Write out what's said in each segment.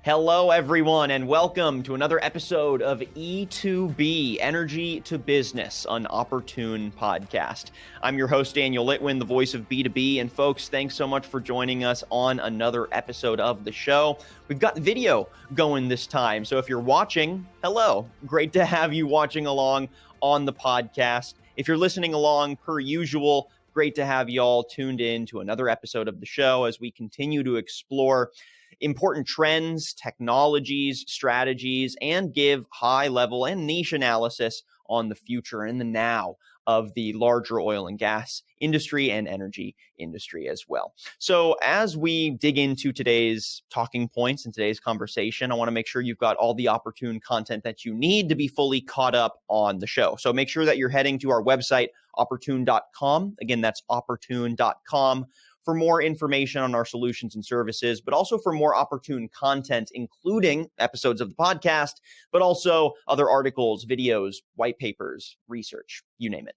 Hello, everyone, and welcome to another episode of E2B, Energy to Business, an Opportune podcast. I'm your host, Daniel Litwin, the voice of B2B. And folks, thanks so much for joining us on another episode of the show. We've got video going this time. So if you're watching, hello. Great to have you watching along on the podcast. If you're listening along per usual, great to have you all tuned in to another episode of the show as we continue to explore important trends, technologies, strategies, and give high-level and niche analysis on the future and the now of the larger oil and gas industry and energy industry as well. So as we dig into today's talking points and today's conversation, I want to make sure you've got all the opportune content that you need to be fully caught up on the show. So make sure that you're heading to our website, opportune.com. Again, that's opportune.com. for more information on our solutions and services, but also for more opportune content, including episodes of the podcast, but also other articles, videos, white papers, research, you name it.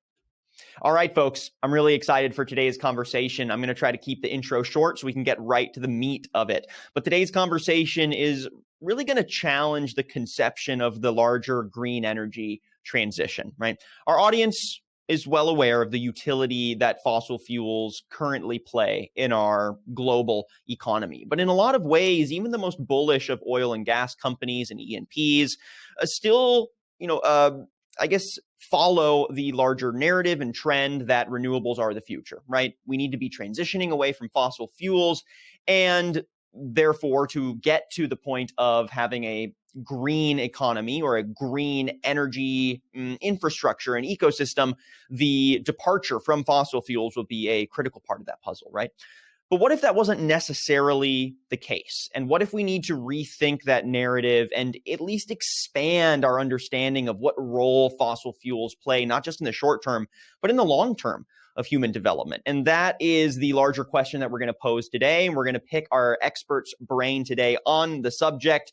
All right, folks, I'm really excited for today's conversation. I'm going to try to keep the intro short so we can get right to the meat of it. But today's conversation is really going to challenge the conception of the larger green energy transition, right? Our audience is well aware of the utility that fossil fuels currently play in our global economy. But in a lot of ways, even the most bullish of oil and gas companies and E&Ps still, I guess, follow the larger narrative and trend that renewables are the future, right? We need to be transitioning away from fossil fuels, and therefore, to get to the point of having a green economy or a green energy infrastructure and ecosystem, the departure from fossil fuels will be a critical part of that puzzle, right? But what if that wasn't necessarily the case? And what if we need to rethink that narrative and at least expand our understanding of what role fossil fuels play, not just in the short term, but in the long term of human development? And that is the larger question that we're going to pose today. And we're going to pick our expert's brain today on the subject.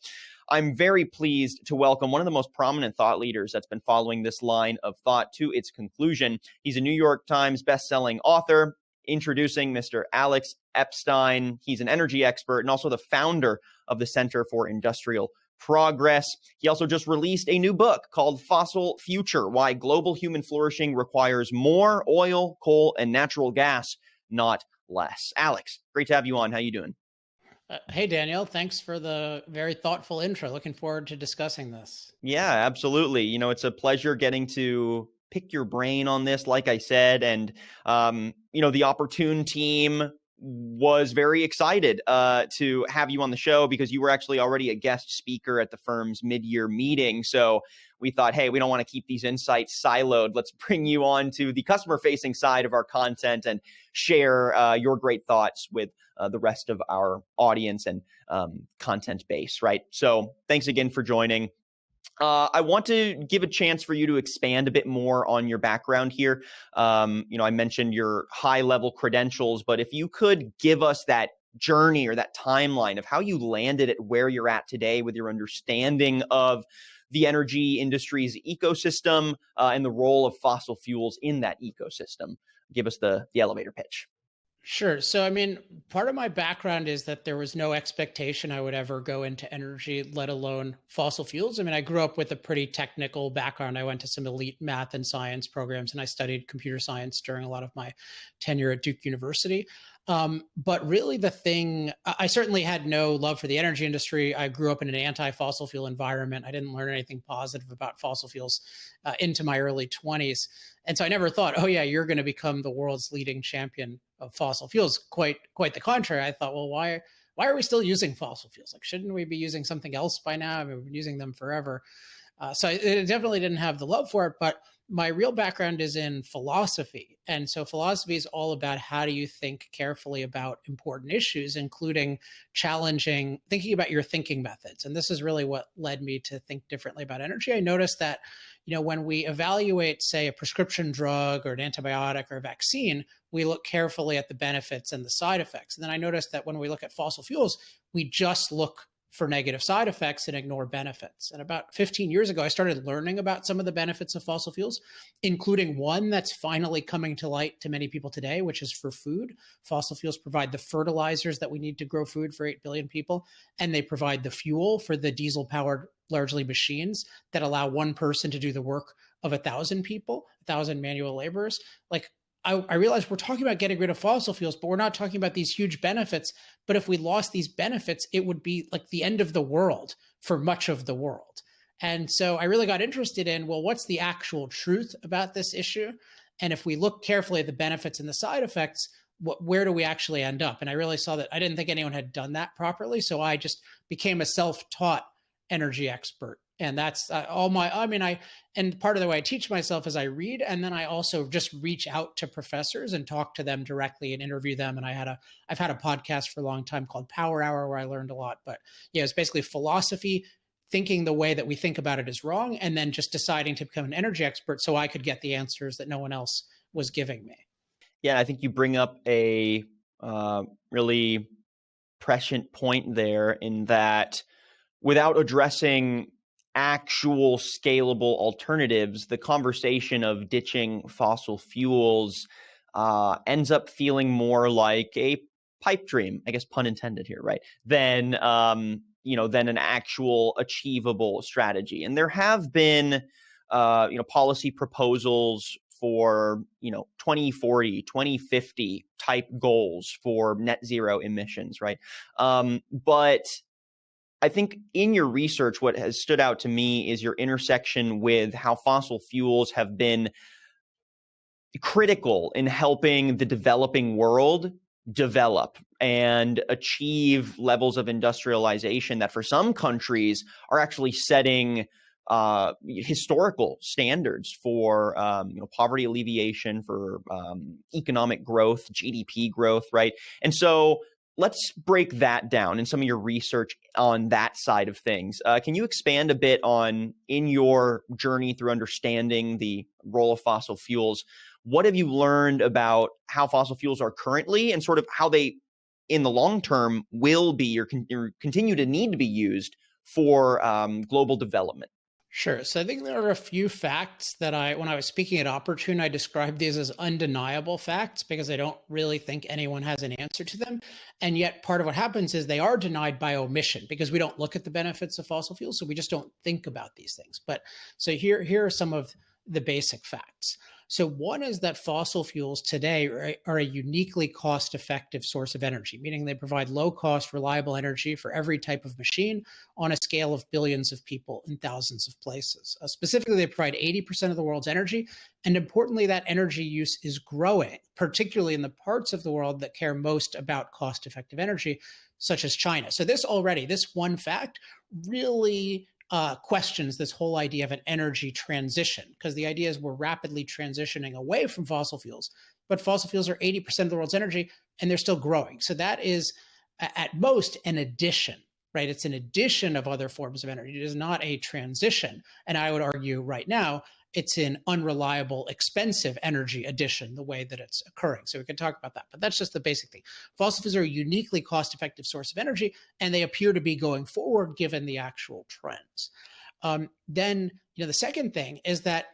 I'm very pleased to welcome one of the most prominent thought leaders that's been following this line of thought to its conclusion. He's a New York Times bestselling author. Introducing Mr. Alex Epstein. He's an energy expert and also the founder of the Center for Industrial Progress. He also just released a new book called Fossil Future: Why Global Human Flourishing Requires More Oil, Coal, and Natural Gas, Not Less. Alex, great to have you on. How you doing? Hey, Daniel, thanks for the very thoughtful intro. Looking forward to discussing this. Yeah, absolutely. It's a pleasure getting to pick your brain on this, like I said. And, the Opportune team was very excited to have you on the show because you were actually already a guest speaker at the firm's mid-year meeting. So we thought, hey, we don't want to keep these insights siloed. Let's bring you on to the customer-facing side of our content and share your great thoughts with the rest of our audience and content base, right? So thanks again for joining. I want to give a chance for you to expand a bit more on your background here. I mentioned your high-level credentials, but if you could give us that journey or that timeline of how you landed at where you're at today with your understanding of the energy industry's ecosystem and the role of fossil fuels in that ecosystem. Give us the elevator pitch. Sure. So, part of my background is that there was no expectation I would ever go into energy, let alone fossil fuels. I grew up with a pretty technical background. I went to some elite math and science programs, and I studied computer science during a lot of my tenure at Duke University. But really I certainly had no love for the energy industry. I grew up in an anti-fossil fuel environment. I didn't learn anything positive about fossil fuels into my early 20s. And so I never thought, oh yeah, you're going to become the world's leading champion of fossil fuels. Quite the contrary. I thought, well, why are we still using fossil fuels? Like, shouldn't we be using something else by now? We've been using them forever. So I definitely didn't have the love for it, but my real background is in philosophy. And so philosophy is all about how do you think carefully about important issues, including thinking about your thinking methods. And this is really what led me to think differently about energy. I noticed that, when we evaluate, say, a prescription drug or an antibiotic or a vaccine, we look carefully at the benefits and the side effects. And then I noticed that when we look at fossil fuels, we just look for negative side effects and ignore benefits. And about 15 years ago, I started learning about some of the benefits of fossil fuels, including one that's finally coming to light to many people today, which is for food. Fossil fuels provide the fertilizers that we need to grow food for 8 billion people, and they provide the fuel for the diesel-powered, largely machines that allow one person to do the work of 1,000 people, 1,000 manual laborers. Like, I realize we're talking about getting rid of fossil fuels, but we're not talking about these huge benefits. But if we lost these benefits, it would be like the end of the world for much of the world. And so I really got interested in, well, what's the actual truth about this issue? And if we look carefully at the benefits and the side effects, where do we actually end up? And I really saw that I didn't think anyone had done that properly. So I just became a self-taught energy expert. And that's and part of the way I teach myself is I read, and then I also just reach out to professors and talk to them directly and interview them. And I've had a podcast for a long time called Power Hour where I learned a lot, but yeah, it's basically philosophy, thinking the way that we think about it is wrong, and then just deciding to become an energy expert so I could get the answers that no one else was giving me. Yeah, I think you bring up a really prescient point there in that without addressing actual scalable alternatives, the conversation of ditching fossil fuels ends up feeling more like a pipe dream, I guess pun intended here, right? Than than an actual achievable strategy. And there have been policy proposals for 2040, 2050 type goals for net zero emissions, right? But I think in your research, what has stood out to me is your intersection with how fossil fuels have been critical in helping the developing world develop and achieve levels of industrialization that for some countries are actually setting historical standards for poverty alleviation, for economic growth, GDP growth, right? And so let's break that down in some of your research on that side of things. Can you expand a bit on, in your journey through understanding the role of fossil fuels, what have you learned about how fossil fuels are currently and sort of how they, in the long term, will be or continue to need to be used for global development? Sure. So I think there are a few facts that when I was speaking at Opportune, I described these as undeniable facts because I don't really think anyone has an answer to them. And yet part of what happens is they are denied by omission because we don't look at the benefits of fossil fuels. So we just don't think about these things. But so here are some of the basic facts. So one is that fossil fuels today are a uniquely cost-effective source of energy, meaning they provide low-cost, reliable energy for every type of machine on a scale of billions of people in thousands of places. Specifically, they provide 80% of the world's energy, and importantly, that energy use is growing, particularly in the parts of the world that care most about cost-effective energy, such as China. So this one fact really questions this whole idea of an energy transition, because the idea is we're rapidly transitioning away from fossil fuels, but fossil fuels are 80% of the world's energy and they're still growing. So that is at most an addition, right? It's an addition of other forms of energy. It is not a transition. And I would argue right now, it's an unreliable, expensive energy addition, the way that it's occurring. So we can talk about that, but that's just the basic thing. Fossil fuels are a uniquely cost-effective source of energy, and they appear to be going forward given the actual trends. Then, the second thing is that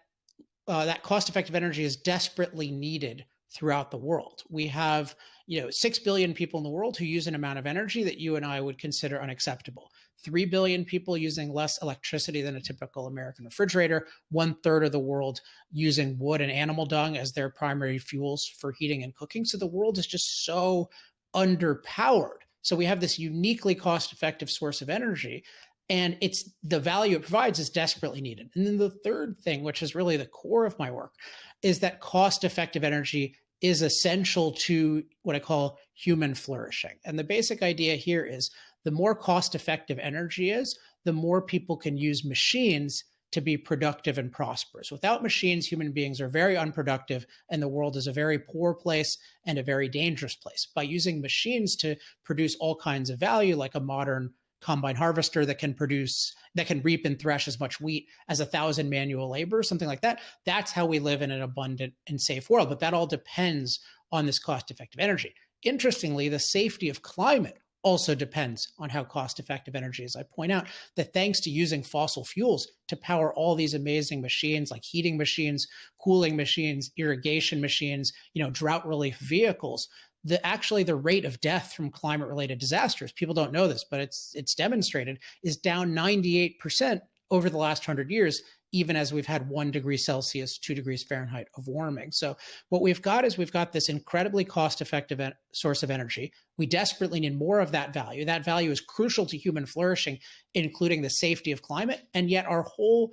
that cost-effective energy is desperately needed throughout the world. We have, 6 billion people in the world who use an amount of energy that you and I would consider unacceptable. 3 billion people using less electricity than a typical American refrigerator, 1/3 of the world using wood and animal dung as their primary fuels for heating and cooking. So the world is just so underpowered. So we have this uniquely cost-effective source of energy, and it's the value it provides is desperately needed. And then the third thing, which is really the core of my work, is that cost-effective energy is essential to what I call human flourishing. And the basic idea here is the more cost-effective energy is, the more people can use machines to be productive and prosperous. Without machines, human beings are very unproductive, and the world is a very poor place and a very dangerous place. By using machines to produce all kinds of value, like a modern combine harvester that can reap and thresh as much wheat as 1,000 manual laborers, something like that. That's how we live in an abundant and safe world. But that all depends on this cost-effective energy. Interestingly, the safety of climate also depends on how cost effective energy is. I point out that thanks to using fossil fuels to power all these amazing machines like heating machines, cooling machines, irrigation machines, drought relief vehicles, the rate of death from climate related disasters, people don't know this, but it's demonstrated, is down 98% over the last 100 years, even as we've had 1 degree Celsius, 2 degrees Fahrenheit of warming. So what we've got is we've got this incredibly cost-effective source of energy. We desperately need more of that value. That value is crucial to human flourishing, including the safety of climate. And yet our whole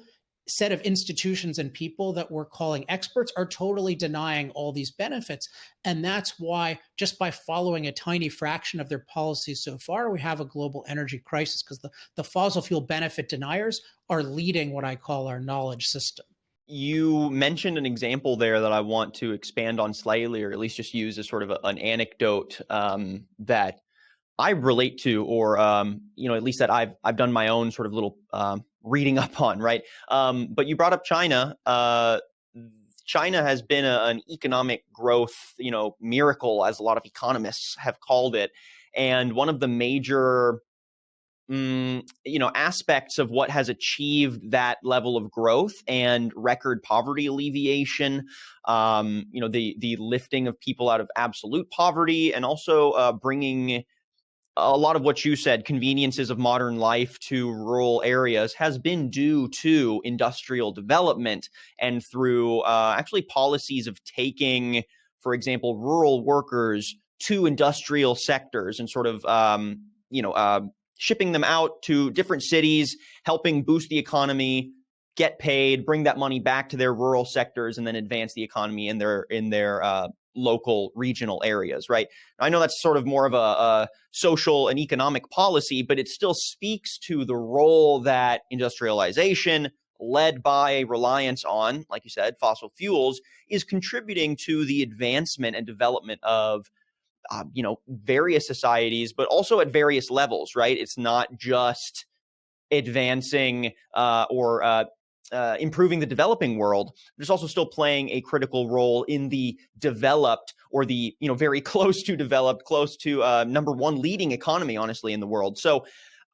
set of institutions and people that we're calling experts are totally denying all these benefits. And that's why, just by following a tiny fraction of their policies so far, we have a global energy crisis, because the fossil fuel benefit deniers are leading what I call our knowledge system. You mentioned an example there that I want to expand on slightly, or at least just use as sort of an anecdote that I relate to, or at least that I've done my own sort of little reading up on, right? But you brought up China. China has been an economic growth, miracle, as a lot of economists have called it, and one of the major aspects of what has achieved that level of growth and record poverty alleviation, the lifting of people out of absolute poverty, and also bringing a lot of what you said, conveniences of modern life to rural areas, has been due to industrial development and through actually policies of taking, for example, rural workers to industrial sectors and sort of, shipping them out to different cities, helping boost the economy, get paid, bring that money back to their rural sectors, and then advance the economy in their local regional areas, right? I know that's sort of more of a social and economic policy, but it still speaks to the role that industrialization, led by a reliance on, like you said, fossil fuels, is contributing to the advancement and development of various societies, but also at various levels, right? It's not just advancing or improving the developing world. There's also still playing a critical role in the developed, or the very close to developed, close to number one leading economy, honestly, in the world. So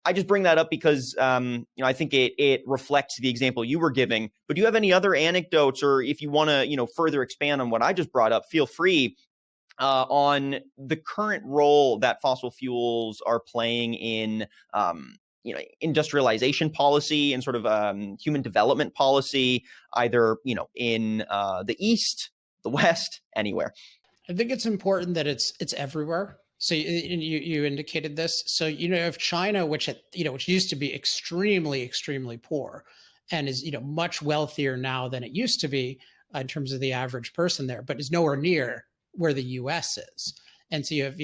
I just bring that up because I think it reflects the example you were giving. But do you have any other anecdotes, or if you want to further expand on what I just brought up, feel free, on the current role that fossil fuels are playing in industrialization policy and sort of human development policy, either in the East, the West, anywhere. I think it's important that it's everywhere. So you indicated this. So if China, which used to be extremely poor, and is much wealthier now than it used to be in terms of the average person there, but is nowhere near where the U.S. is. And so you have,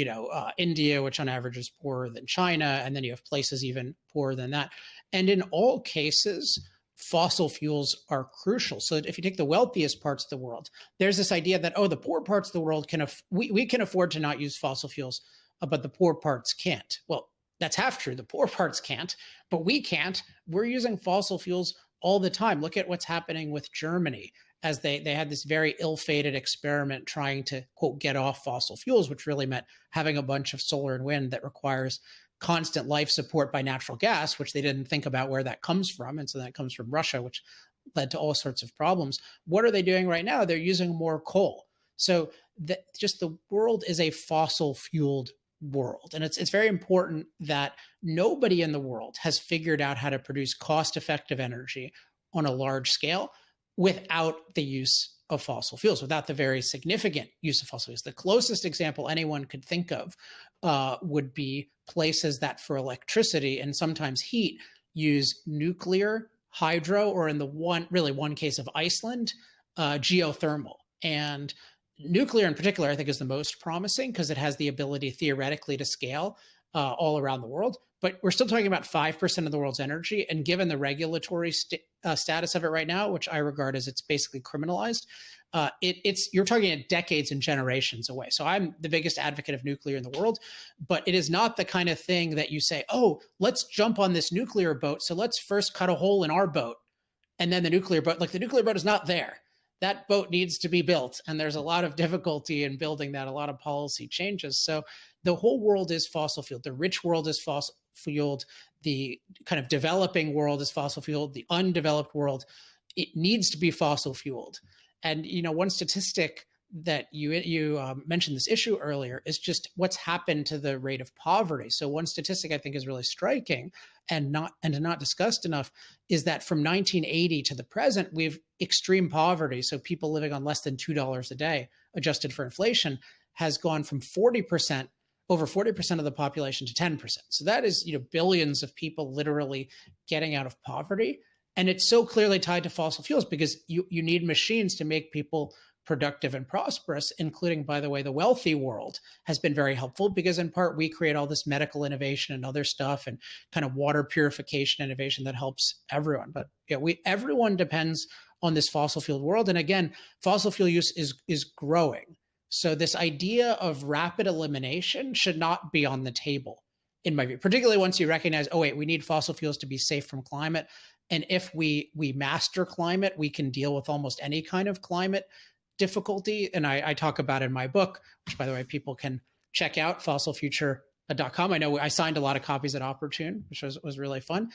India, which on average is poorer than China, and then you have places even poorer than that. And in all cases, fossil fuels are crucial. So if you take the wealthiest parts of the world, there's this idea that, the poor parts of the world we can afford to not use fossil fuels, but the poor parts can't. Well, that's half true. The poor parts can't, but we can't. We're using fossil fuels all the time. Look at what's happening with Germany, as they had this very ill-fated experiment trying to, quote, get off fossil fuels, which really meant having a bunch of solar and wind that requires constant life support by natural gas, which they didn't think about where that comes from. And so that comes from Russia, which led to all sorts of problems. What are they doing right now? They're using more coal. So just the world is a fossil-fueled world. And it's very important that nobody in the world has figured out how to produce cost-effective energy on a large scale without the use of fossil fuels, without the very significant use of fossil fuels. The closest example anyone could think of would be places that for electricity and sometimes heat use nuclear, hydro, or in the one case of Iceland, geothermal. And nuclear in particular, I think, is the most promising because it has the ability theoretically to scale all around the world. But we're still talking about 5% of the world's energy. And given the regulatory status of it right now, which I regard as it's basically criminalized, you're talking decades and generations away. So I'm the biggest advocate of nuclear in the world, but it is not the kind of thing that you say, let's jump on this nuclear boat. So let's first cut a hole in our boat. And then the nuclear boat is not there. That boat needs to be built. And there's a lot of difficulty in building that, a lot of policy changes. So the whole world is fossil fueled. The rich world is fossil fueled. The kind of developing world is fossil fueled. The undeveloped world, it needs to be fossil fueled. And one statistic that you mentioned this issue earlier is just what's happened to the rate of poverty. So one statistic I think is really striking and not discussed enough is that from 1980 to the present, we've extreme poverty. So people living on less than $2 a day, adjusted for inflation, has gone from 40%, over 40% of the population, to 10%. So that is, billions of people literally getting out of poverty. And it's so clearly tied to fossil fuels because you need machines to make people productive and prosperous, including, by the way, the wealthy world has been very helpful because in part we create all this medical innovation and other stuff and kind of water purification innovation that helps everyone. But everyone depends on this fossil fuel world. And again, fossil fuel use is growing. So this idea of rapid elimination should not be on the table, in my view, particularly once you recognize, oh, wait, we need fossil fuels to be safe from climate. And if we master climate, we can deal with almost any kind of climate difficulty. And I talk about in my book, which, by the way, people can check out, fossilfuture.com. I know I signed a lot of copies at Opportune, which was really fun.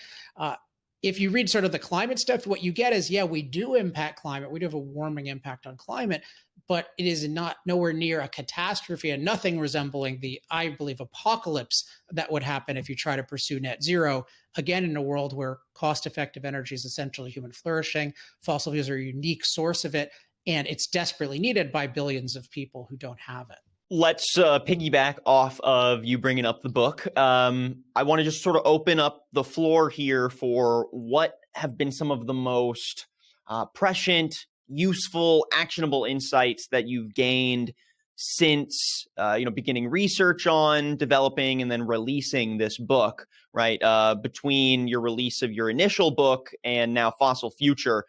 If you read sort of the climate stuff, what you get is, we do impact climate. We do have a warming impact on climate, but it is nowhere near a catastrophe and nothing resembling the, I believe, apocalypse that would happen if you try to pursue net zero, again, in a world where cost-effective energy is essentially human flourishing. Fossil fuels are a unique source of it, and it's desperately needed by billions of people who don't have it. Let's piggyback off of you bringing up the book. I want to just sort of open up the floor here for what have been some of the most prescient, useful, actionable insights that you've gained since beginning research on developing and then releasing this book, right? Between your release of your initial book and now Fossil Future,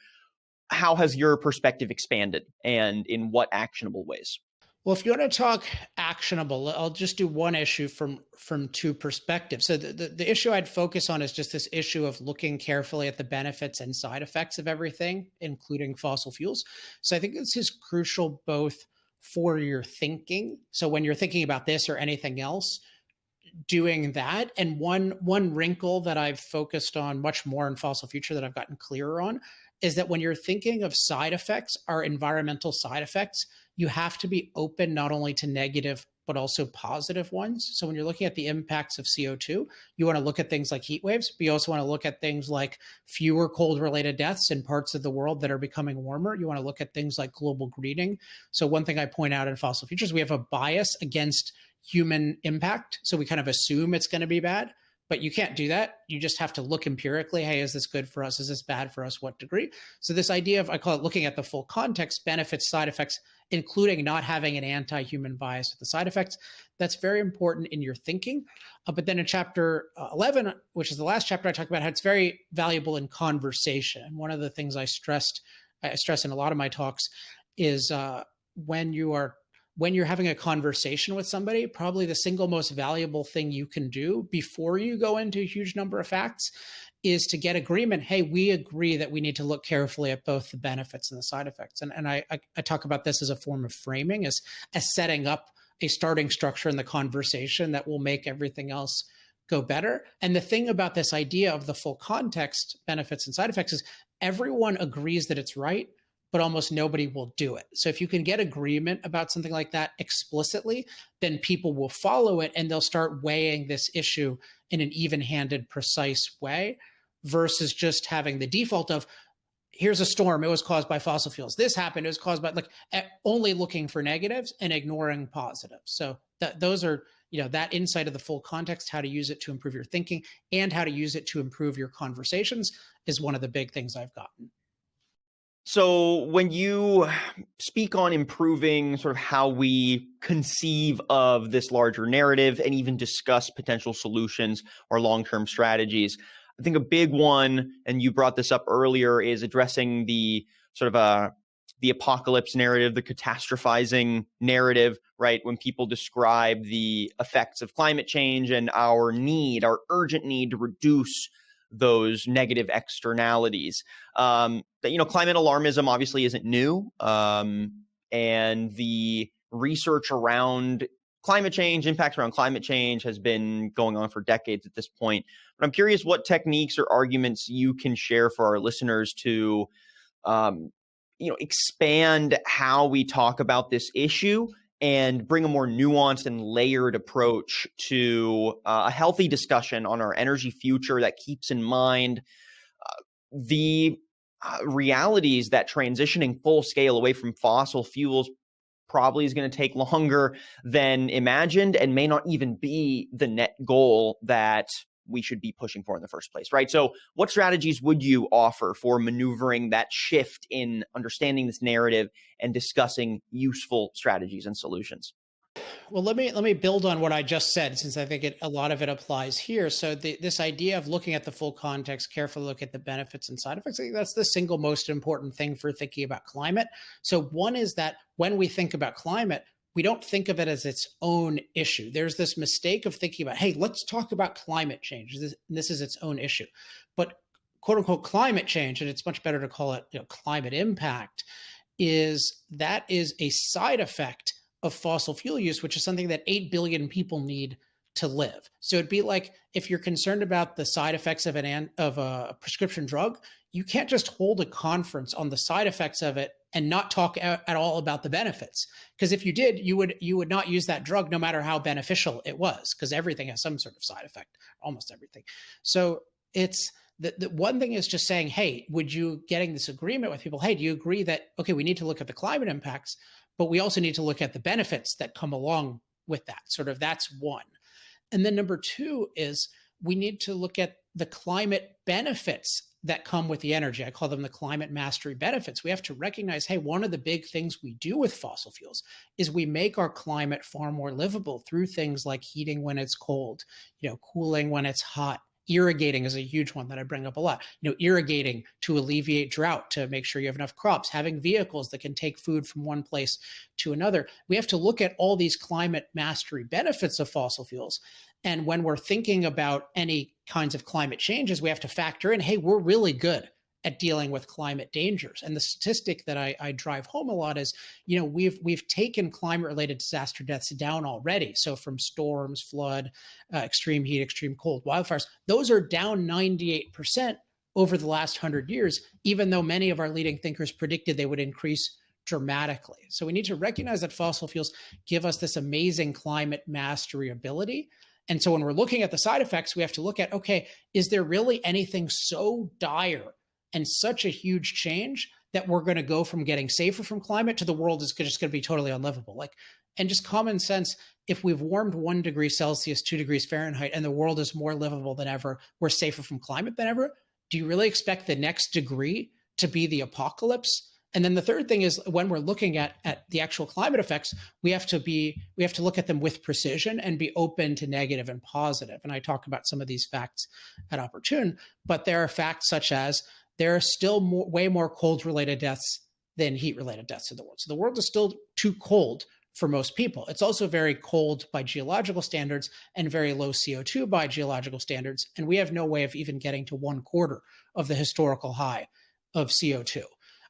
how has your perspective expanded and in what actionable ways? Well, if you want to talk actionable, I'll just do one issue from two perspectives. So the issue I'd focus on is just this issue of looking carefully at the benefits and side effects of everything, including fossil fuels. So I think this is crucial both for your thinking. So when you're thinking about this or anything else, doing that. And one wrinkle that I've focused on much more in Fossil Future that I've gotten clearer on is that when you're thinking of side effects, our environmental side effects, you have to be open not only to negative, but also positive ones. So when you're looking at the impacts of CO2, you want to look at things like heat waves, but you also want to look at things like fewer cold-related deaths in parts of the world that are becoming warmer. You want to look at things like global greening. So one thing I point out in Fossil Futures, we have a bias against human impact. So we kind of assume it's going to be bad, but you can't do that. You just have to look empirically. Hey, is this good for us? Is this bad for us? What degree? So this idea of, I call it looking at the full context, benefits, side effects, including not having an anti-human bias with the side effects. That's very important in your thinking. But then in chapter 11, which is the last chapter, I talk about how it's very valuable in conversation. And one of the things I stress in a lot of my talks is when you're having a conversation with somebody, probably the single most valuable thing you can do before you go into a huge number of facts is to get agreement. Hey, we agree that we need to look carefully at both the benefits and the side effects. And I talk about this as a form of framing, as setting up a starting structure in the conversation that will make everything else go better. And the thing about this idea of the full context, benefits and side effects, is everyone agrees that it's right, but almost nobody will do it. So if you can get agreement about something like that explicitly, then people will follow it and they'll start weighing this issue in an even-handed, precise way versus just having the default of, here's a storm, it was caused by fossil fuels. This happened, it was caused by, only looking for negatives and ignoring positives. So those are, that insight of the full context, how to use it to improve your thinking and how to use it to improve your conversations is one of the big things I've gotten. So when you speak on improving sort of how we conceive of this larger narrative and even discuss potential solutions or long-term strategies, I think a big one, and you brought this up earlier, is addressing the sort of the apocalypse narrative, the catastrophizing narrative, right? When people describe the effects of climate change and our urgent need to reduce those negative externalities. Climate alarmism obviously isn't new. And the research around climate change, impacts around climate change has been going on for decades at this point. But I'm curious what techniques or arguments you can share for our listeners to, expand how we talk about this issue and bring a more nuanced and layered approach to a healthy discussion on our energy future that keeps in mind the realities that transitioning full scale away from fossil fuels probably is going to take longer than imagined and may not even be the net goal that we should be pushing for in the first place, right? So what strategies would you offer for maneuvering that shift in understanding this narrative and discussing useful strategies and solutions? Well, let me build on what I just said, since I think a lot of it applies here. So this idea of looking at the full context, carefully look at the benefits and side effects, I think that's the single most important thing for thinking about climate. So one is that when we think about climate, we don't think of it as its own issue. There's this mistake of thinking about, hey, let's talk about climate change. This is its own issue. But quote unquote climate change, and it's much better to call it climate impact, is a side effect of fossil fuel use, which is something that 8 billion people need to live. So it'd be like if you're concerned about the side effects of a prescription drug, you can't just hold a conference on the side effects of it and not talk at all about the benefits. Because if you did, you would not use that drug no matter how beneficial it was, because everything has some sort of side effect, almost everything. So it's the one thing is just saying, hey, would you getting this agreement with people? Hey, do you agree that, okay, we need to look at the climate impacts, but we also need to look at the benefits that come along with that. Sort of that's one. And then number two is we need to look at the climate benefits that come with the energy. I call them the climate mastery benefits. We have to recognize, hey, one of the big things we do with fossil fuels is we make our climate far more livable through things like heating when it's cold, cooling when it's hot. Irrigating is a huge one that I bring up a lot. Irrigating to alleviate drought, to make sure you have enough crops, having vehicles that can take food from one place to another. We have to look at all these climate mastery benefits of fossil fuels. And when we're thinking about any kinds of climate changes, we have to factor in, hey, we're really good at dealing with climate dangers. And the statistic that I drive home a lot is, we've taken climate-related disaster deaths down already. So from storms, flood, extreme heat, extreme cold, wildfires, those are down 98% over the last 100 years, even though many of our leading thinkers predicted they would increase dramatically. So we need to recognize that fossil fuels give us this amazing climate mastery ability. And so when we're looking at the side effects, we have to look at, okay, is there really anything so dire and such a huge change that we're going to go from getting safer from climate to the world is just going to be totally unlivable? And just common sense, if we've warmed 1 degree Celsius, 2 degrees Fahrenheit, and the world is more livable than ever, we're safer from climate than ever, do you really expect the next degree to be the apocalypse? And then the third thing is, when we're looking at the actual climate effects, we have to look at them with precision and be open to negative and positive. And I talk about some of these facts at Opportune, but there are facts such as there are still way more cold-related deaths than heat-related deaths in the world. So the world is still too cold for most people. It's also very cold by geological standards and very low CO2 by geological standards. And we have no way of even getting to 1/4 of the historical high of CO2.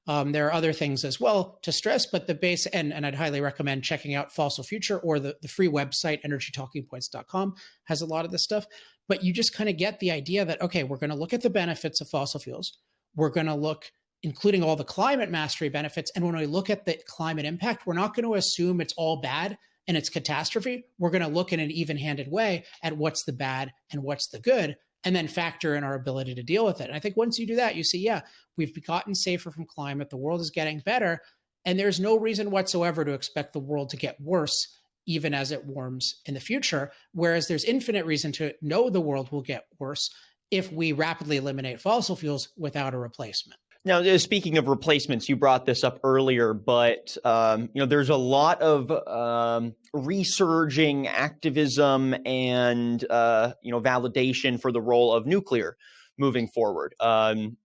There are other things as well to stress, but the base, and I'd highly recommend checking out Fossil Future, or the free website, energytalkingpoints.com, has a lot of this stuff. But you just kind of get the idea that, okay, we're going to look at the benefits of fossil fuels. We're going to look, including all the climate mastery benefits. And when we look at the climate impact, we're not going to assume it's all bad and it's catastrophe. We're going to look in an even-handed way at what's the bad and what's the good, and then factor in our ability to deal with it. And I think once you do that, you see, yeah, we've gotten safer from climate. The world is getting better. And there's no reason whatsoever to expect the world to get worse, even as it warms in the future. Whereas there's infinite reason to know the world will get worse if we rapidly eliminate fossil fuels without a replacement. Now, speaking of replacements, you brought this up earlier, but there's a lot of resurging activism and validation for the role of nuclear moving forward.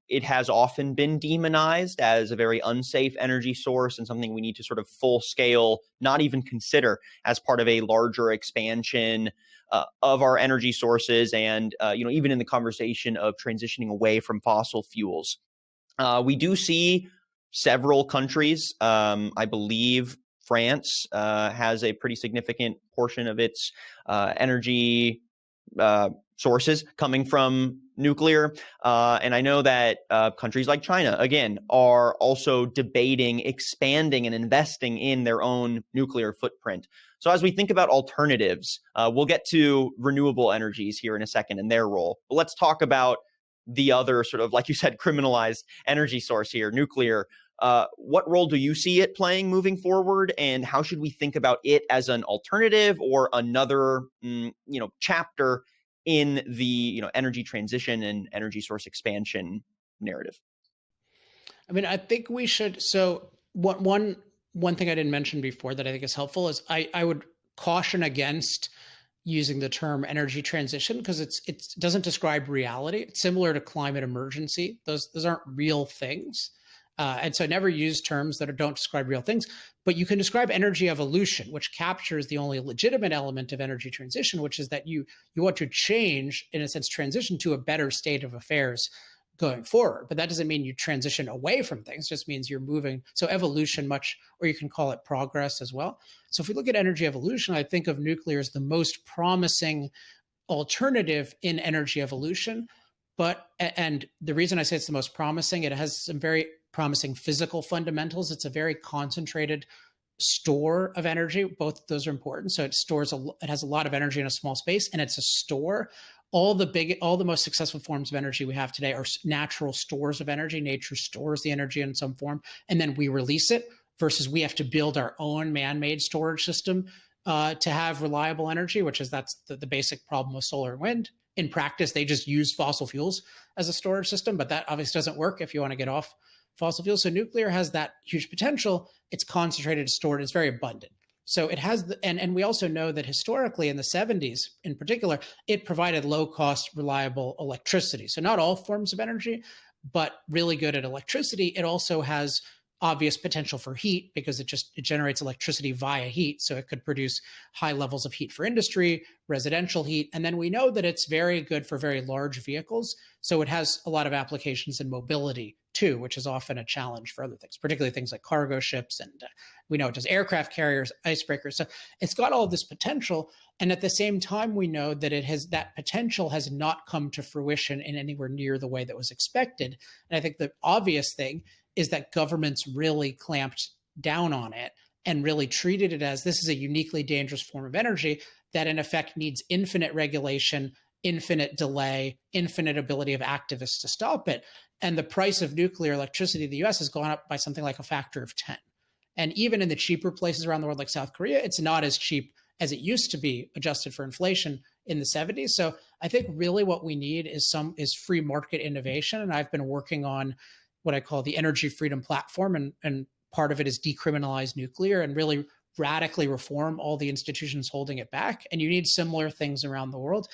It has often been demonized as a very unsafe energy source and something we need to sort of full scale, not even consider as part of a larger expansion of our energy sources, and even in the conversation of transitioning away from fossil fuels. We do see several countries, I believe France has a pretty significant portion of its energy sources coming from nuclear. And I know that countries like China, again, are also debating expanding and investing in their own nuclear footprint. So as we think about alternatives, we'll get to renewable energies here in a second and their role. But let's talk about the other sort of, like you said, criminalized energy source here, nuclear. What role do you see it playing moving forward, and how should we think about it as an alternative or another, chapter in the energy transition and energy source expansion narrative? I mean, I think we should. So one thing I didn't mention before that I think is helpful is I would caution against using the term energy transition because it doesn't describe reality. It's similar to climate emergency. Those aren't real things. And so I never use terms that don't describe real things, but you can describe energy evolution, which captures the only legitimate element of energy transition, which is that you want to change, in a sense, transition to a better state of affairs going forward. But that doesn't mean you transition away from things, it just means you're moving. So evolution or you can call it progress as well. So if we look at energy evolution, I think of nuclear as the most promising alternative in energy evolution. And the reason I say it's the most promising, it has some very promising physical fundamentals. It's a very concentrated store of energy. Both of those are important. So it has a lot of energy in a small space, and it's a store. All the most successful forms of energy we have today are natural stores of energy. Nature stores the energy in some form, and then we release it, versus we have to build our own man-made storage system to have reliable energy, that's the basic problem with solar and wind. In practice, they just use fossil fuels as a storage system, but that obviously doesn't work if you want to get off fossil fuels. So nuclear has that huge potential. It's concentrated, stored, it's very abundant. So it has, and we also know that historically in the 70s in particular, it provided low cost, reliable electricity. So not all forms of energy, but really good at electricity. It also has obvious potential for heat because it generates electricity via heat. So it could produce high levels of heat for industry, residential heat. And then we know that it's very good for very large vehicles. So it has a lot of applications in mobility too, which is often a challenge for other things, particularly things like cargo ships. And we know it does aircraft carriers, icebreakers. So it's got all of this potential. And at the same time, we know that that potential has not come to fruition in anywhere near the way that was expected. And I think the obvious thing is that governments really clamped down on it and really treated it as this is a uniquely dangerous form of energy that in effect needs infinite regulation, infinite delay, infinite ability of activists to stop it. And the price of nuclear electricity in the US has gone up by something like a factor of 10. And even in the cheaper places around the world like South Korea, it's not as cheap as it used to be adjusted for inflation in the 70s. So I think really what we need is free market innovation. And I've been working on what I call the Energy Freedom Platform. And part of it is decriminalize nuclear and really radically reform all the institutions holding it back. And you need similar things around the world.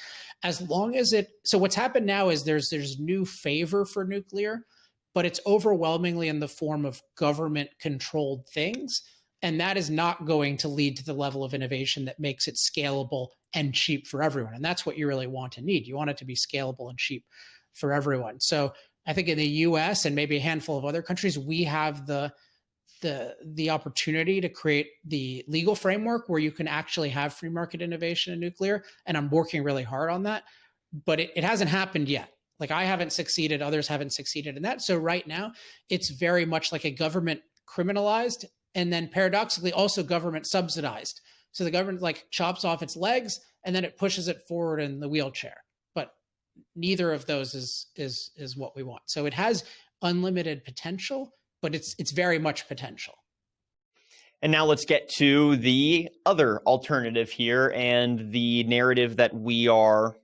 As long as so what's happened now is there's new favor for nuclear, but it's overwhelmingly in the form of government controlled things. And that is not going to lead to the level of innovation that makes it scalable and cheap for everyone. And that's what you really want and need. You want it to be scalable and cheap for everyone. So I think in the US and maybe a handful of other countries, we have the opportunity to create the legal framework where you can actually have free market innovation in nuclear. And I'm working really hard on that, but it hasn't happened yet. Like I haven't succeeded, others haven't succeeded in that. So right now it's very much like a government criminalized and then paradoxically also government subsidized. So the government like chops off its legs and then it pushes it forward in the wheelchair. But neither of those is what we want. So it has unlimited potential, but it's very much potential. And now let's get to the other alternative here and the narrative that we are,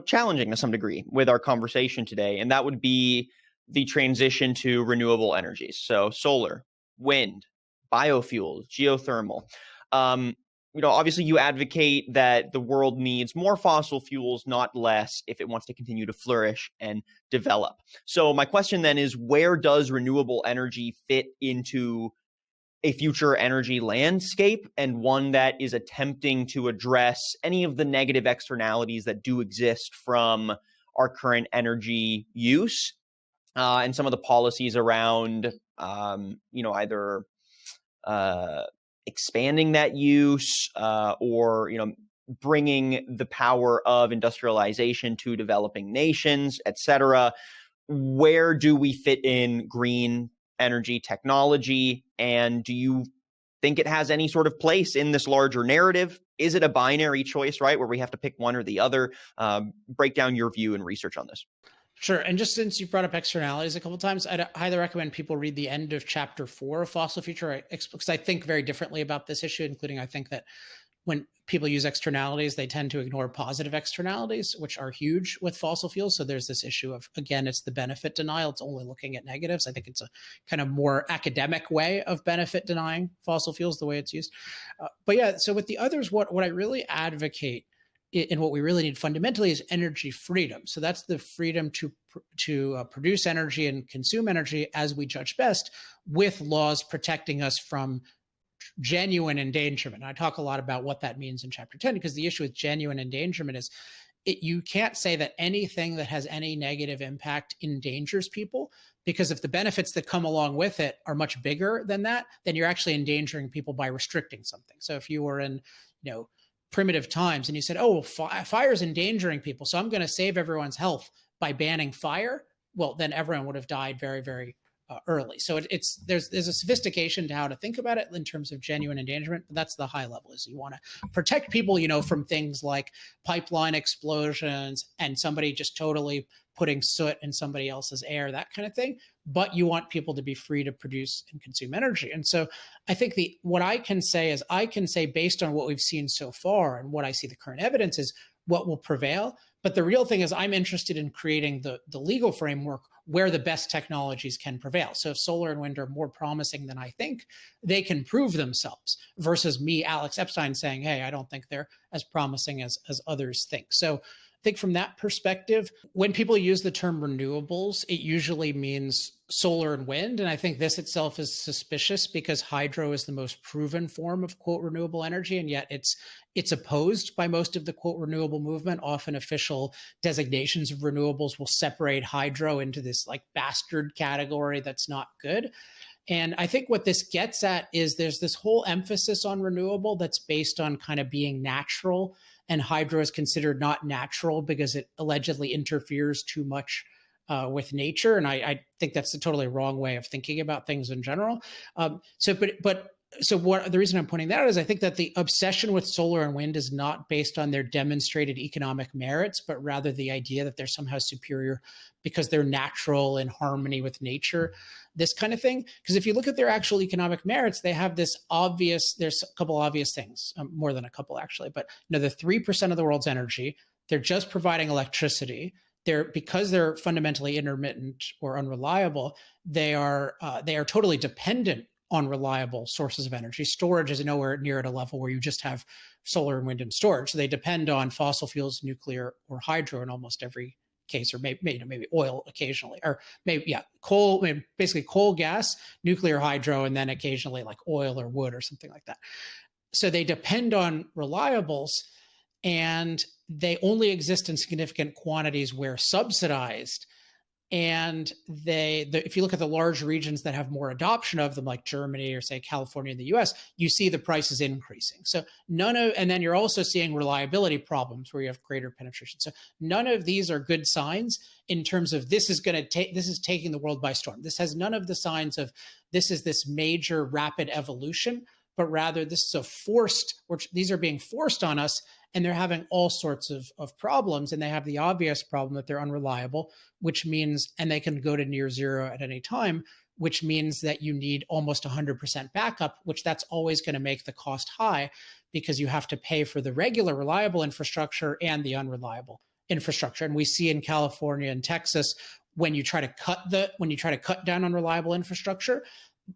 challenging to some degree with our conversation today. And that would be the transition to renewable energies. So solar, wind, biofuels, geothermal. Obviously you advocate that the world needs more fossil fuels, not less, if it wants to continue to flourish and develop. So my question then is, where does renewable energy fit into a future energy landscape, and one that is attempting to address any of the negative externalities that do exist from our current energy use, and some of the policies around, either expanding that use, or bringing the power of industrialization to developing nations, et cetera. Where do we fit in green energy technology? And do you think it has any sort of place in this larger narrative? Is it a binary choice, right, where we have to pick one or the other? Break down your view and research on this. Sure. And just since you brought up externalities a couple of times, I'd highly recommend people read the end of chapter 4 of Fossil Future, because I think very differently about this issue, including I think that when people use externalities, they tend to ignore positive externalities, which are huge with fossil fuels. So there's this issue of, again, it's the benefit denial. It's only looking at negatives. I think it's a kind of more academic way of benefit denying fossil fuels, the way it's used. But yeah, so with the others, what I really advocate and what we really need fundamentally is energy freedom. So that's the freedom to produce energy and consume energy as we judge best, with laws protecting us from genuine endangerment. I talk a lot about what that means in chapter 10, because the issue with genuine endangerment is you can't say that anything that has any negative impact endangers people, because if the benefits that come along with it are much bigger than that, then you're actually endangering people by restricting something. So if you were in, primitive times and you said, oh, fire is endangering people, so I'm going to save everyone's health by banning fire, well, then everyone would have died very, very early. So there's a sophistication to how to think about it in terms of genuine endangerment, but that's the high level. Is you want to protect people, from things like pipeline explosions and somebody just totally putting soot in somebody else's air, that kind of thing. But you want people to be free to produce and consume energy. And so I think what I can say is, based on what we've seen so far and what I see the current evidence is what will prevail. But the real thing is, I'm interested in creating the legal framework where the best technologies can prevail. So if solar and wind are more promising than I think, they can prove themselves, versus me, Alex Epstein, saying, hey, I don't think they're as promising as others think. So I think from that perspective, when people use the term renewables, it usually means solar and wind. And I think this itself is suspicious, because hydro is the most proven form of, quote, renewable energy. And yet it's opposed by most of the, quote, renewable movement. Often official designations of renewables will separate hydro into this like bastard category that's not good. And I think what this gets at is there's this whole emphasis on renewable that's based on kind of being natural. And hydro is considered not natural because it allegedly interferes too much with nature. And I think that's a totally wrong way of thinking about things in general. So what the reason I'm pointing that out is I think that the obsession with solar and wind is not based on their demonstrated economic merits, but rather the idea that they're somehow superior because they're natural, in harmony with nature, this kind of thing. Because if you look at their actual economic merits, they have there's a couple obvious things, more than a couple actually, but they're 3% of the world's energy. They're just providing electricity. Because they're fundamentally intermittent or unreliable, they are totally dependent on reliable sources of energy. Storage is nowhere near at a level where you just have solar and wind and storage. So they depend on fossil fuels, nuclear or hydro in almost every case, or maybe oil occasionally, or coal, basically coal, gas, nuclear, hydro, and then occasionally like oil or wood or something like that. So they depend on reliables, and they only exist in significant quantities where subsidized. And if you look at the large regions that have more adoption of them, like Germany or say California in the US, you see the prices increasing. So and then you're also seeing reliability problems where you have greater penetration. So none of these are good signs in terms of this is taking the world by storm. This has none of the signs of this major rapid evolution, but rather this is these are being forced on us. And they're having all sorts of problems. And they have the obvious problem that they're unreliable, which means, and they can go to near zero at any time, which means that you need almost 100% backup, which that's always going to make the cost high, because you have to pay for the regular reliable infrastructure and the unreliable infrastructure. And we see in California and Texas, when you try to cut down on reliable infrastructure,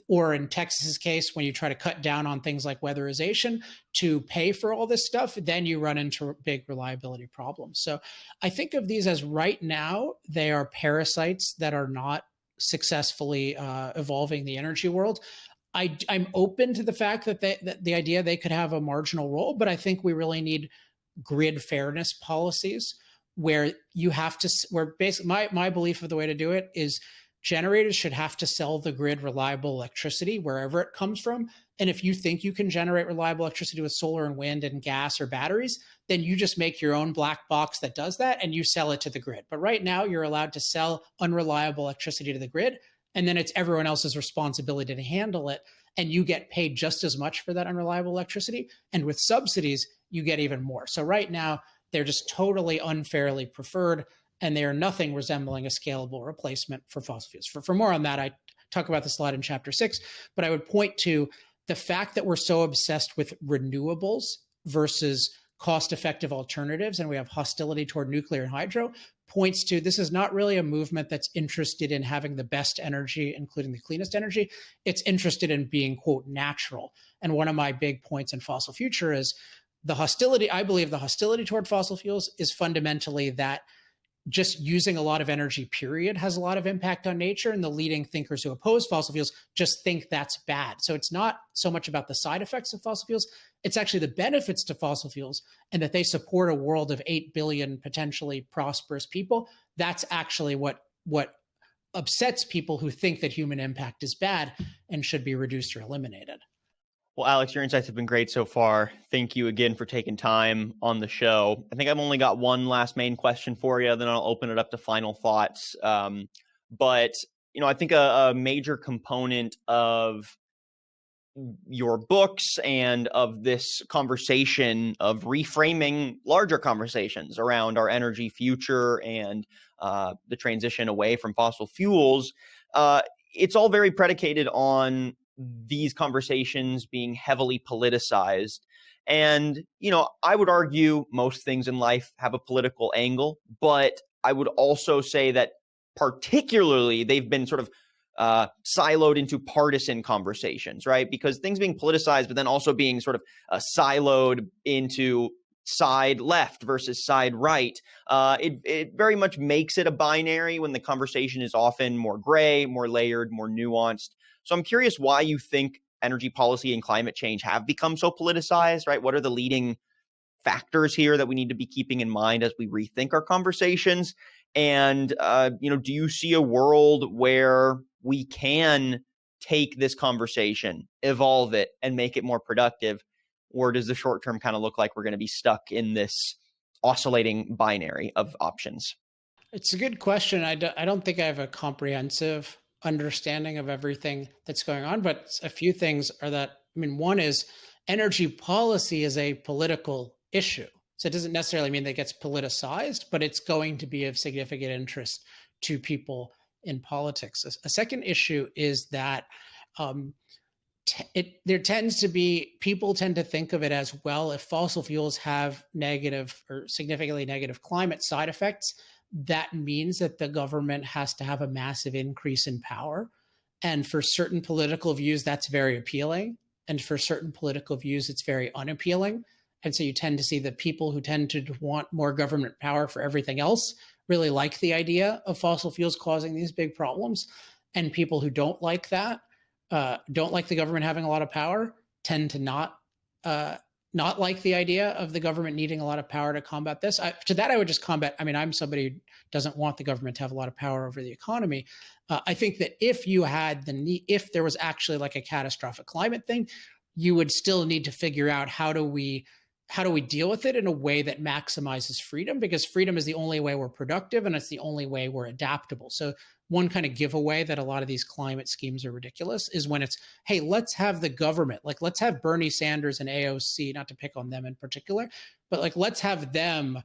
or in Texas's case, when you try to cut down on things like weatherization to pay for all this stuff, then you run into big reliability problems. So I think of these as, right now, they are parasites that are not successfully evolving the energy world. I'm open to the fact that the idea they could have a marginal role, but I think we really need grid fairness policies where basically my belief of the way to do it is generators should have to sell the grid reliable electricity wherever it comes from. And if you think you can generate reliable electricity with solar and wind and gas or batteries, then you just make your own black box that does that and you sell it to the grid. But right now, you're allowed to sell unreliable electricity to the grid, and then it's everyone else's responsibility to handle it. And you get paid just as much for that unreliable electricity. And with subsidies, you get even more. So right now, they're just totally unfairly preferred, and they are nothing resembling a scalable replacement for fossil fuels. For more on that, I talk about this a lot in chapter 6, but I would point to the fact that we're so obsessed with renewables versus cost-effective alternatives, and we have hostility toward nuclear and hydro, points to this is not really a movement that's interested in having the best energy, including the cleanest energy. It's interested in being, quote, natural. And one of my big points in Fossil Future is the hostility. I believe the hostility toward fossil fuels is fundamentally that just using a lot of energy, period, has a lot of impact on nature. And the leading thinkers who oppose fossil fuels just think that's bad. So it's not so much about the side effects of fossil fuels. It's actually the benefits to fossil fuels, and that they support a world of 8 billion potentially prosperous people. That's actually what upsets people who think that human impact is bad and should be reduced or eliminated. Well, Alex, your insights have been great so far. Thank you again for taking time on the show. I think I've only got one last main question for you, then I'll open it up to final thoughts. But, I think a major component of your books and of this conversation of reframing larger conversations around our energy future and the transition away from fossil fuels, it's all very predicated on these conversations being heavily politicized. And, I would argue most things in life have a political angle, but I would also say that particularly they've been sort of siloed into partisan conversations, right? Because things being politicized, but then also being sort of siloed into side left versus side right, it very much makes it a binary when the conversation is often more gray, more layered, more nuanced. So I'm curious why you think energy policy and climate change have become so politicized, right? What are the leading factors here that we need to be keeping in mind as we rethink our conversations? And, do you see a world where we can take this conversation, evolve it, and make it more productive? Or does the short term kind of look like we're going to be stuck in this oscillating binary of options? It's a good question. I don't think I have a comprehensive understanding of everything that's going on, but a few things are that, one is energy policy is a political issue. So it doesn't necessarily mean that it gets politicized, but it's going to be of significant interest to people in politics. A second issue is that there tends to be, people tend to think of it as, well, if fossil fuels have negative or significantly negative climate side effects, that means that the government has to have a massive increase in power. And for certain political views, that's very appealing. And for certain political views, it's very unappealing. And so you tend to see that people who tend to want more government power for everything else really like the idea of fossil fuels causing these big problems. And people who don't like that, don't like the government having a lot of power, tend to not like the idea of the government needing a lot of power to combat this. To that, I would just combat. I'm somebody who doesn't want the government to have a lot of power over the economy. I think that if you had if there was actually like a catastrophic climate thing, you would still need to figure out how do we deal with it in a way that maximizes freedom, because freedom is the only way we're productive and it's the only way we're adaptable. So one kind of giveaway that a lot of these climate schemes are ridiculous is when it's, hey, let's have the government, like let's have Bernie Sanders and AOC, not to pick on them in particular, but like let's have them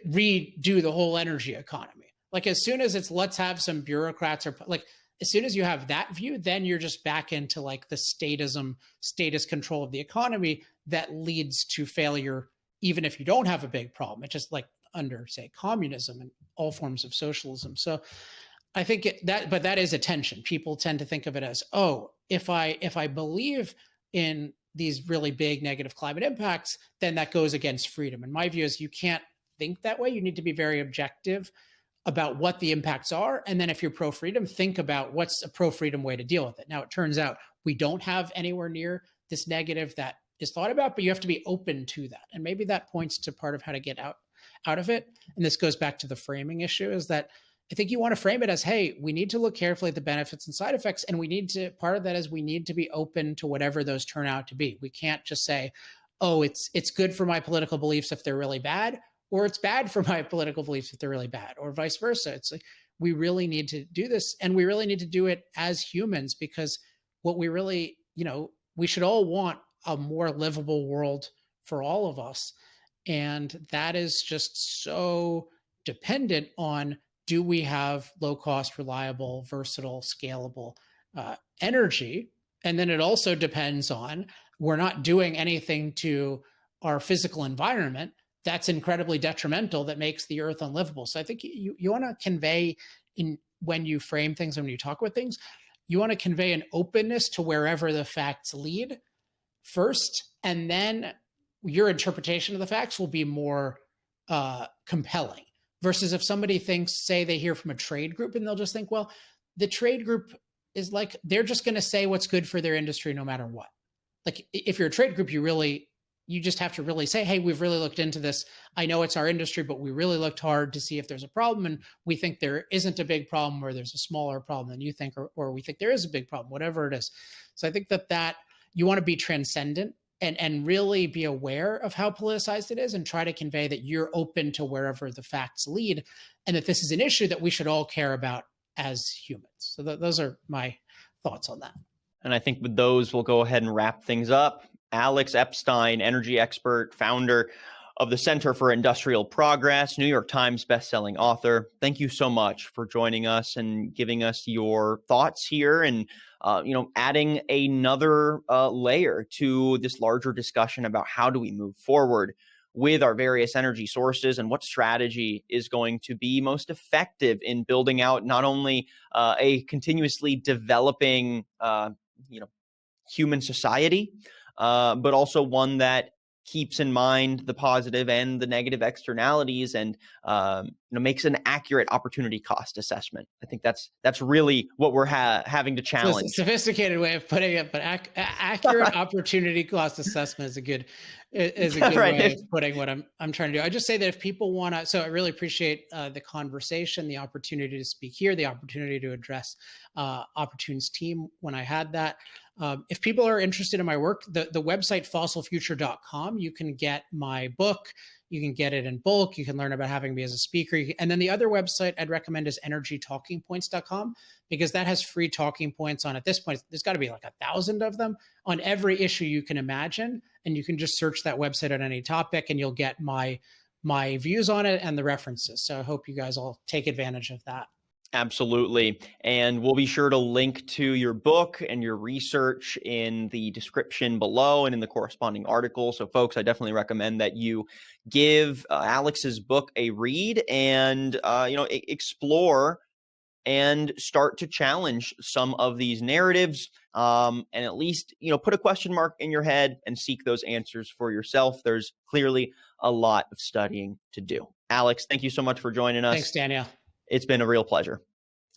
redo the whole energy economy. Like as soon as it's let's have some bureaucrats, or like as soon as you have that view, then you're just back into like the status control of the economy that leads to failure, even if you don't have a big problem. It's just like under, say, communism and all forms of socialism. So I think but that is a tension. People tend to think of it as, oh, if I believe in these really big negative climate impacts, then that goes against freedom. And my view is you can't think that way. You need to be very objective about what the impacts are. And then if you're pro-freedom, think about what's a pro-freedom way to deal with it. Now, it turns out we don't have anywhere near this negative that is thought about, but you have to be open to that. And maybe that points to part of how to get out of it. And this goes back to the framing issue, is that I think you want to frame it as, hey, we need to look carefully at the benefits and side effects. And part of that is we need to be open to whatever those turn out to be. We can't just say, oh, it's good for my political beliefs if they're really bad, or it's bad for my political beliefs if they're really bad, or vice versa. It's like, we really need to do this, and we really need to do it as humans, because what we really, we should all want a more livable world for all of us. And that is just so dependent on, do we have low cost, reliable, versatile, scalable energy? And then it also depends on, we're not doing anything to our physical environment that's incredibly detrimental, that makes the earth unlivable. So I think you want to convey, when you frame things and when you talk about things, you want to convey an openness to wherever the facts lead first, and then your interpretation of the facts will be more compelling. Versus if somebody thinks, say they hear from a trade group and they'll just think, well, the trade group is like, they're just going to say what's good for their industry no matter what. Like, if you're a trade group, you just have to really say, hey, we've really looked into this. I know it's our industry, but we really looked hard to see if there's a problem, and we think there isn't a big problem, or there's a smaller problem than you think, or we think there is a big problem, whatever it is. So I think that you want to be transcendent and really be aware of how politicized it is, and try to convey that you're open to wherever the facts lead, and that this is an issue that we should all care about as humans. So those are my thoughts on that. And I think with those, we'll go ahead and wrap things up. Alex Epstein, energy expert, founder of the Center for Industrial Progress, New York Times bestselling author. Thank you so much for joining us and giving us your thoughts here, and adding another layer to this larger discussion about how do we move forward with our various energy sources, and what strategy is going to be most effective in building out not only a continuously developing human society, but also one that keeps in mind the positive and the negative externalities, and makes an accurate opportunity cost assessment. I think that's really what we're having to challenge. It's a sophisticated way of putting it, but accurate opportunity cost assessment is a good right. way of putting what I'm trying to do. I just say that if people want to, so I really appreciate the conversation, the opportunity to speak here, the opportunity to address Opportune's team when I had that. If people are interested in my work, the website fossilfuture.com, you can get my book. You can get it in bulk. You can learn about having me as a speaker. And then the other website I'd recommend is energytalkingpoints.com, because that has free talking points on, at this point, there's got to be like 1,000 of them on every issue you can imagine. And you can just search that website on any topic, and you'll get my views on it and the references. So I hope you guys all take advantage of that. Absolutely. And we'll be sure to link to your book and your research in the description below and in the corresponding article. So folks, I definitely recommend that you give Alex's book a read, and explore and start to challenge some of these narratives, and at least put a question mark in your head and seek those answers for yourself. There's clearly a lot of studying to do. Alex, thank you so much for joining us. Thanks, Daniel. It's been a real pleasure.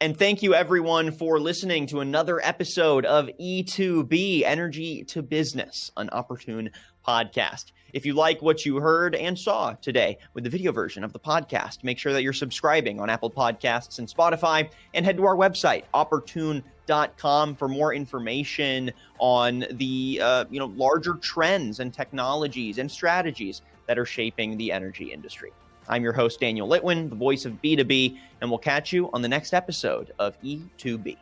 And thank you, everyone, for listening to another episode of E2B, Energy to Business, an Opportune podcast. If you like what you heard and saw today with the video version of the podcast, make sure that you're subscribing on Apple Podcasts and Spotify, and head to our website, opportune.com, for more information on the larger trends and technologies and strategies that are shaping the energy industry. I'm your host, Daniel Litwin, the voice of B2B, and we'll catch you on the next episode of E2B.